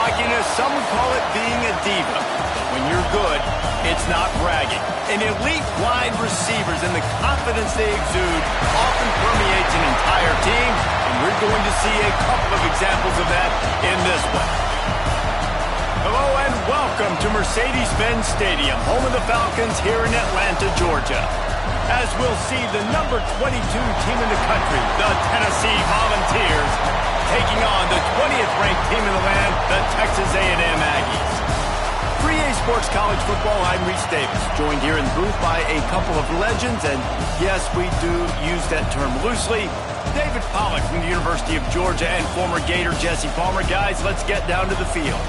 cockiness, some would call it being a diva. But when you're good, it's not bragging. And elite wide receivers and the confidence they exude often permeates an entire team, and we're going to see a couple of examples of that in this one. Hello and welcome to Mercedes-Benz Stadium, home of the Falcons here in Atlanta, Georgia. As we'll see the number 22 team in the country, the Tennessee Volunteers, taking on the 20th ranked team in the land, the Texas A&M Aggies. For EA Sports College Football, I'm Reese Davis, joined here in the booth by a couple of legends, and yes, we do use that term loosely. David Pollack from the University of Georgia and former Gator Jesse Palmer. Guys, let's get down to the field.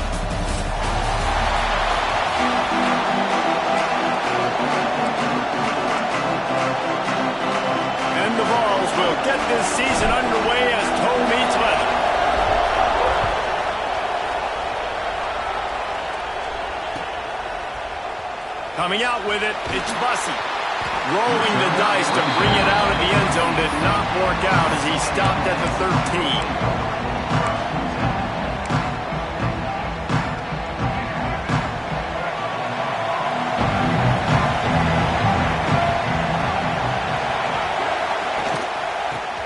And the Vols will get this season underway as toe meets leather. Coming out with it, it's Bussey. Rolling the dice to bring it out of the end zone did not work out as he stopped at the 13.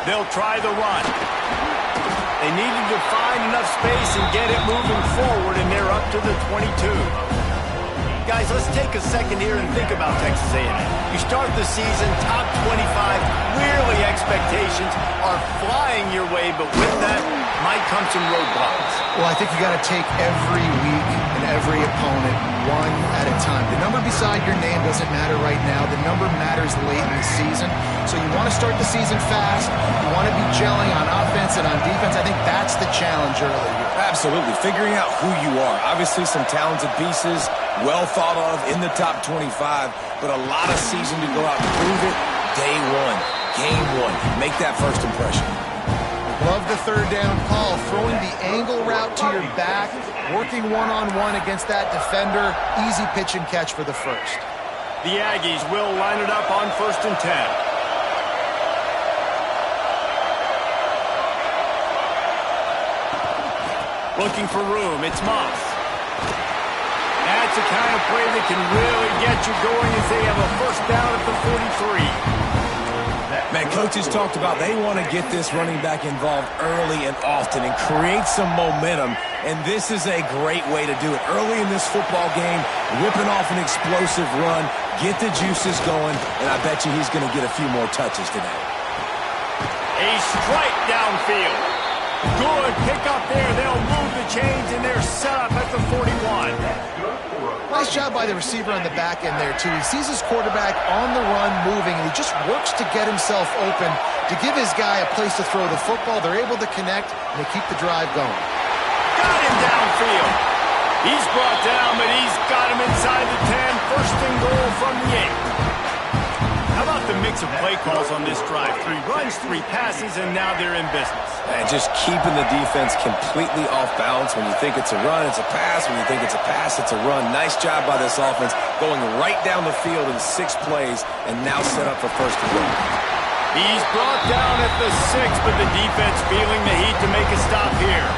They'll try the run. They needed to find enough space and get it moving forward, and they're up to the 22. Guys, let's take a second here and think about Texas A&M. You start the season top 25, clearly expectations are flying your way, but with that might come some roadblocks. Well, I think you got to take every week and every opponent one at a time. The number beside your name doesn't matter right now. The number matters late in the season. So you want to start the season fast. You want to be gelling on offense and on defense. I think that's the challenge early here. Absolutely. Figuring out who you are. Obviously some talented pieces, well thought of in the top 25, but a lot of season to go out and prove it. Day one, game one. Make that first impression. Love the third down call. Throwing the angle route to your back, working one-on-one against that defender. Easy pitch and catch for the first. The Aggies will line it up on 1st and 10. Looking for room, it's Moss. That's the kind of play that can really get you going as they have a first down at the 43. Man, coaches talked about they want to get this running back involved early and often and create some momentum, and this is a great way to do it. Early in this football game, whipping off an explosive run, get the juices going, and I bet you he's going to get a few more touches today. A strike downfield. Good pick up there. They'll move the chains, and they're set up at the 41. Nice job by the receiver on the back end there, too. He sees his quarterback on the run moving, and he just works to get himself open to give his guy a place to throw the football. They're able to connect, and they keep the drive going. Got him downfield. He's brought down, but he's got him inside the 10. First and goal from the 8. How about the mix of play calls on this drive? 3 runs, 3 passes, and now they're in business. And just keeping the defense completely off balance. When you think it's a run, it's a pass. When you think it's a pass, it's a run. Nice job by this offense going right down the field in 6 plays and now set up for first and goal. He's brought down at the 6, but the defense feeling the heat to make a stop here.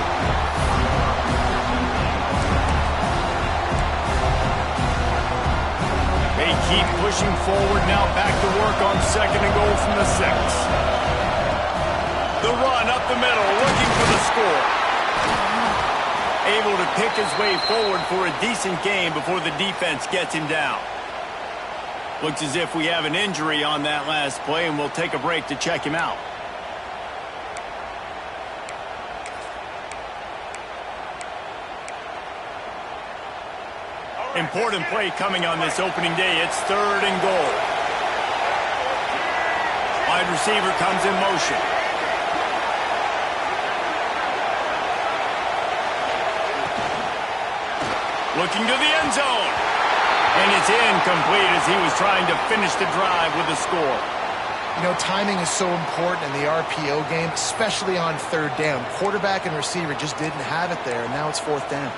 They keep pushing forward, now back to work on 2nd and goal from the 6. The run up the middle, looking for the score. Able to pick his way forward for a decent game before the defense gets him down. Looks as if we have an injury on that last play, and we'll take a break to check him out. Important play coming on this opening day. It's 3rd and goal. Wide receiver comes in motion. Looking to the end zone. And it's incomplete as he was trying to finish the drive with a score. You know, timing is so important in the RPO game, especially on 3rd down. Quarterback and receiver just didn't have it there, and now it's 4th down.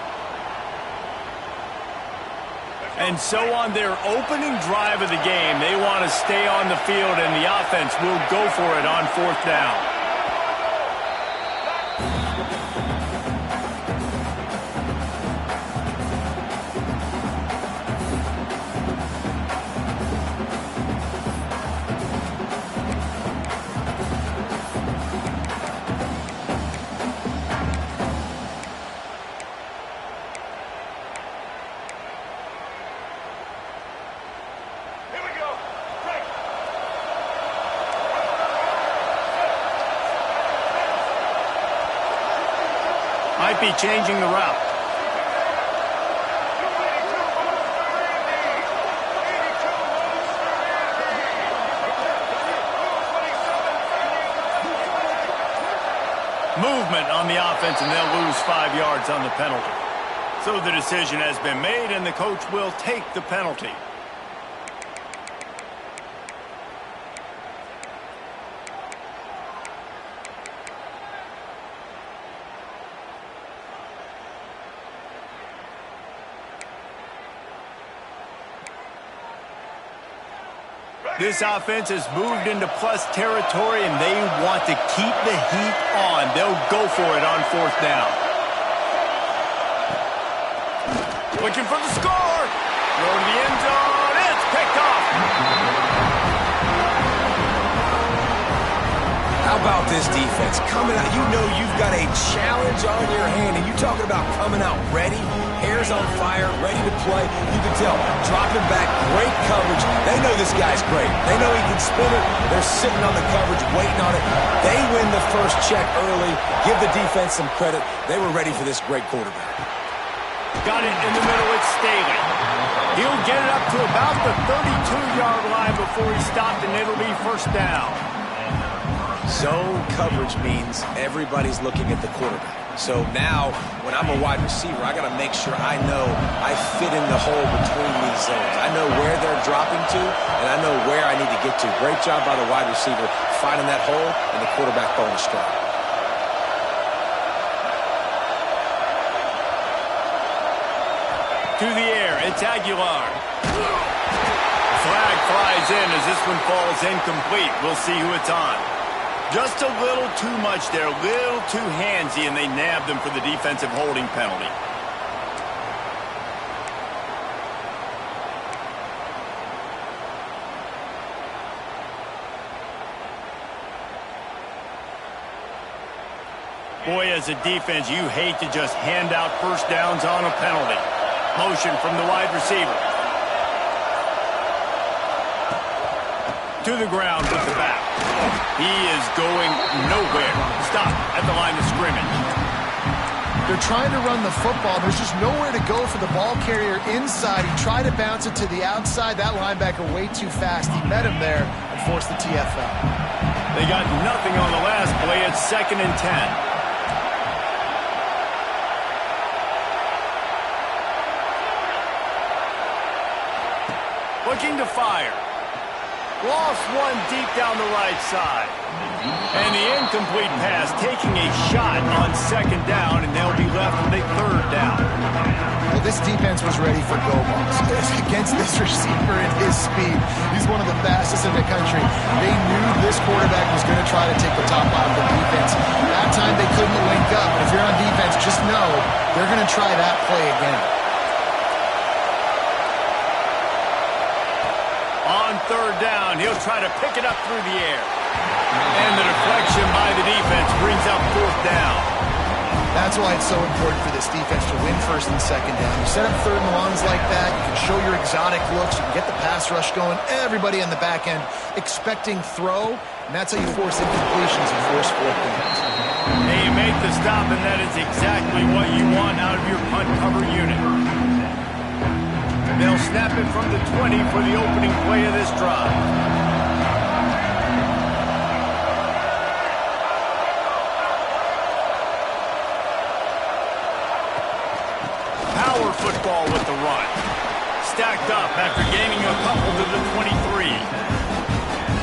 And so on their opening drive of the game, they want to stay on the field, and the offense will go for it on 4th down. might be changing the route. Movement on the offense, and they'll lose 5 yards on the penalty. So the decision has been made, and the coach will take the penalty. This offense has moved into plus territory, and they want to keep the heat on. They'll go for it on 4th down. Looking for the score. Go to the end zone. It's picked off. How about this defense? Coming out, you know you've got a challenge on your hand, and you're talking about coming out ready, hairs on fire, ready to play. You can tell, dropping back, great coverage. They know this guy's great. They know he can spin it. They're sitting on the coverage, waiting on it. They win the first check early. Give the defense some credit. They were ready for this great quarterback. Got it in the middle. It's Staley. He'll get it up to about the 32-yard line before he stopped, and it'll be 1st down. Zone coverage means everybody's looking at the quarterback. So now, when I'm a wide receiver, I got to make sure I know I fit in the hole between these zones. I know where they're dropping to, and I know where I need to get to. Great job by the wide receiver finding that hole, and the quarterback throwing a strike. To the air, it's Aguilar. Flag flies in as this one falls incomplete. We'll see who it's on. Just a little too much there, a little too handsy, and they nabbed him for the defensive holding penalty. Boy, as a defense, you hate to just hand out 1st downs on a penalty. Motion from the wide receiver. To the ground with the back. He is going nowhere. Stop at the line of scrimmage. They're trying to run the football. There's just nowhere to go for the ball carrier inside. He tried to bounce it to the outside. That linebacker way too fast. He met him there and forced the TFL. They got nothing on the last play. It's 2nd and 10. Looking to fire. Lost one deep down the right side. And the incomplete pass taking a shot on 2nd down, and they'll be left with a 3rd down. Well, this defense was ready for go balls. Against this receiver and his speed, he's one of the fastest in the country. They knew this quarterback was going to try to take the top out of the defense. That time they couldn't link up. If you're on defense, just know they're going to try that play again. On 3rd down, he'll try to pick it up through the air. And the deflection by the defense brings up 4th down. That's why it's so important for this defense to win 1st and 2nd down. You set up 3rd and longs like that, you can show your exotic looks, you can get the pass rush going, everybody in the back end expecting throw, and that's how you force incompletions and force 4th downs. And you make the stop, and that is exactly what you want out of your punt cover unit. They'll snap it from the 20 for the opening play of this drive. Power football with the run. Stacked up after gaining a couple to the 23.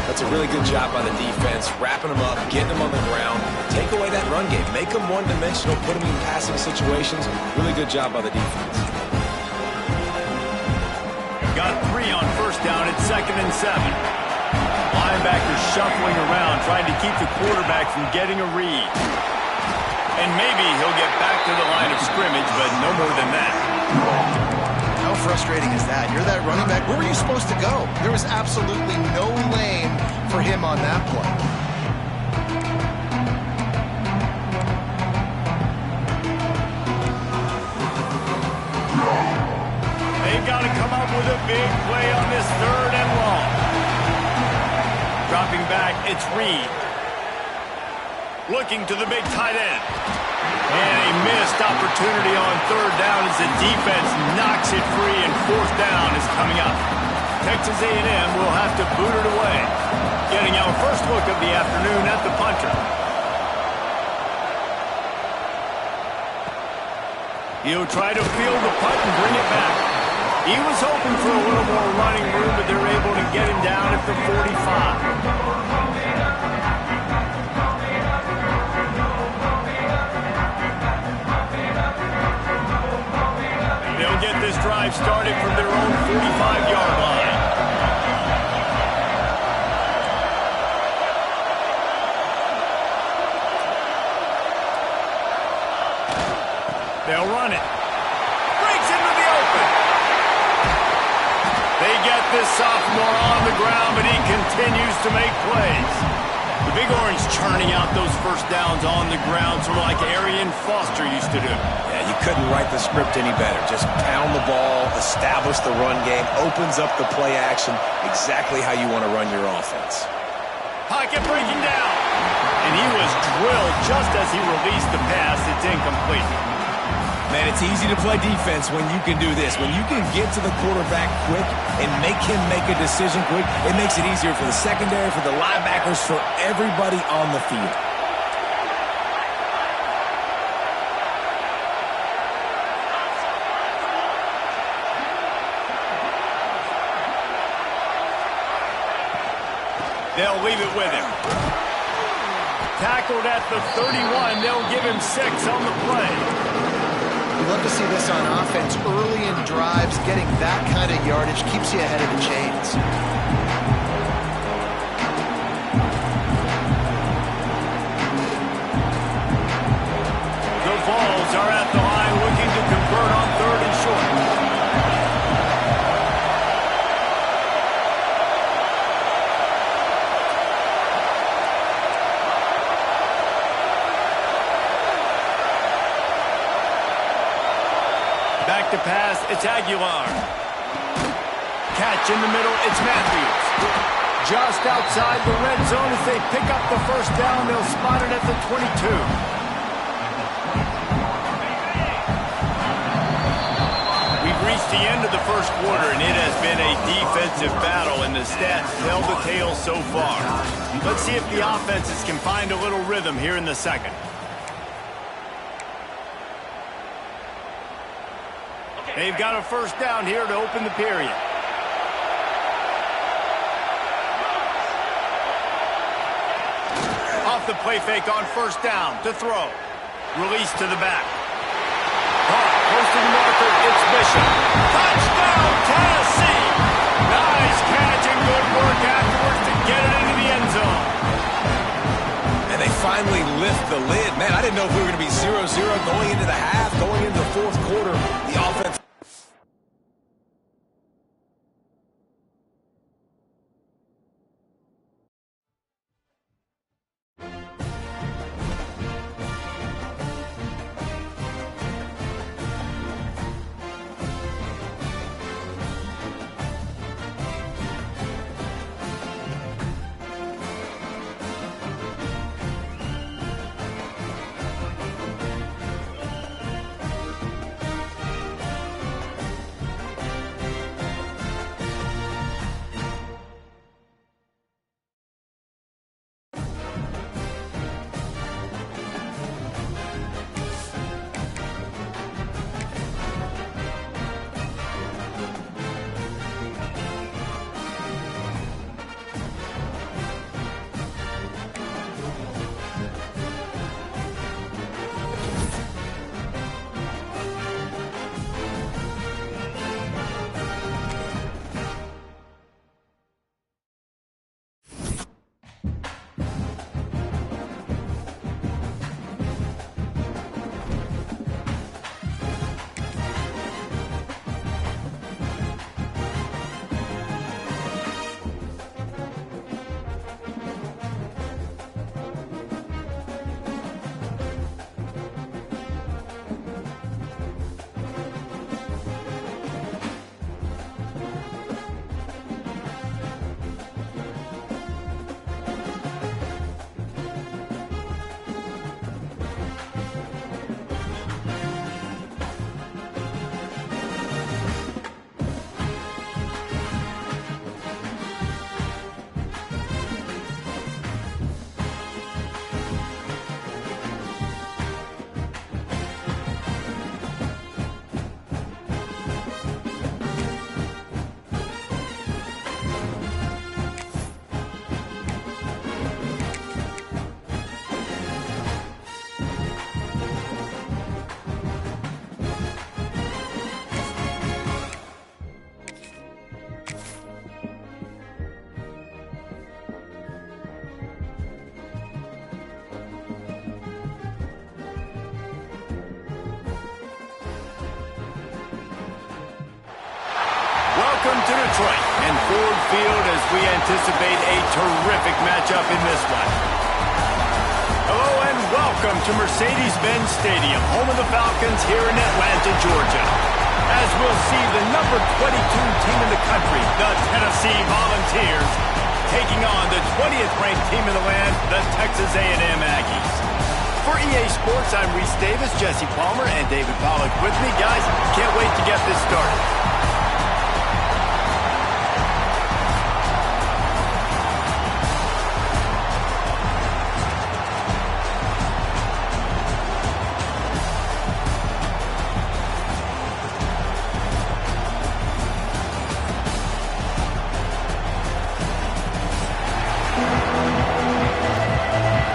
That's a really good job by the defense, wrapping them up, getting them on the ground. Take away that run game. Make them one-dimensional, put them in passing situations. Really good job by the defense. Got 3 on 1st down. It's 2nd and 7. Linebackers shuffling around, trying to keep the quarterback from getting a read. And maybe he'll get back to the line of scrimmage, but no more than that. How frustrating is that? You're that running back. Where were you supposed to go? There was absolutely no lane for him on that play. They've got to come up with a big play on this 3rd and long. Dropping back, it's Reed. Looking to the big tight end. And a missed opportunity on third down as the defense knocks it free, and fourth down is coming up. Texas A&M will have to boot it away. Getting our first look of the afternoon at the punter. He'll try to field the punt and bring it back. He was hoping for a little more running room, but they're able to get him down at the 45. They'll get this drive started from their own 45-yard line. They'll run it. Breaks into the open. They get this sophomore on the ground, but he continues to make plays. The Big Orange churning out those first downs on the ground, sort of like Arian Foster used to do. Yeah, you couldn't write the script any better. Just pound the ball, establish the run game, opens up the play action, exactly how you want to run your offense. Pocket breaking down. And he was drilled just as he released the pass. It's incomplete. Man, it's easy to play defense when you can do this. When you can get to the quarterback quick and make him make a decision quick, it makes it easier for the secondary, for the linebackers, for everybody on the field. They'll leave it with him. Tackled at the 31. They'll give him 6 on the play. You love to see this on offense. Early in drives, getting that kind of yardage keeps you ahead of the chains. The Vols are at the line looking to convert on 3rd and short. Back to pass, it's Aguilar. Catch in the middle, it's Matthews. Just outside the red zone as they pick up the first down. They'll spot it at the 22. We've reached the end of the first quarter, and it has been a defensive battle, and the stats tell the tale so far. Let's see if the offenses can find a little rhythm here in the second. They've got a first down here to open the period. Off the play fake on first down to throw. Release to the back. Close to the marker, it's Bishop. Touchdown, Tennessee! Nice catch and good work afterwards to get it into the end zone. And they finally lift the lid. Man, I didn't know if we were going to be 0-0 going into the half, going into the fourth quarter. The offense. to Detroit and Ford Field as we anticipate a terrific matchup in this one. Hello and welcome to Mercedes-Benz Stadium, home of the Falcons here in Atlanta, Georgia. As we'll see the number 22 team in the country, the Tennessee Volunteers, taking on the 20th ranked team in the land, the Texas A&M Aggies. For EA Sports, I'm Reese Davis, Jesse Palmer, and David Pollack with me. Guys, can't wait to get this started.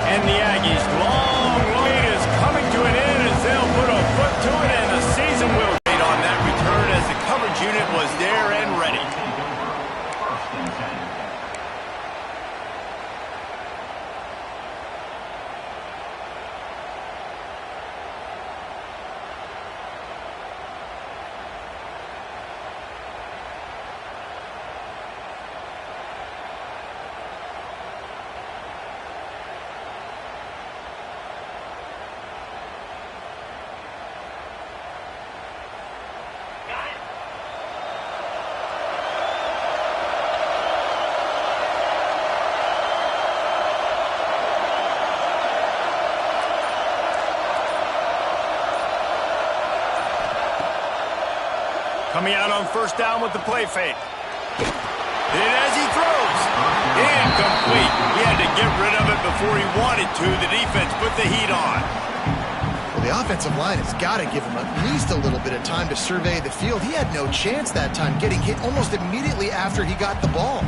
And the Aggies' long lead is coming to an end as they'll put a foot to it, and the season will wait on that return as the coverage unit was there and ready. Coming out on first down with the play fake. And as he throws, incomplete. He had to get rid of it before he wanted to. The defense put the heat on. Well, the offensive line has got to give him at least a little bit of time to survey the field. He had no chance that time, getting hit almost immediately after he got the ball.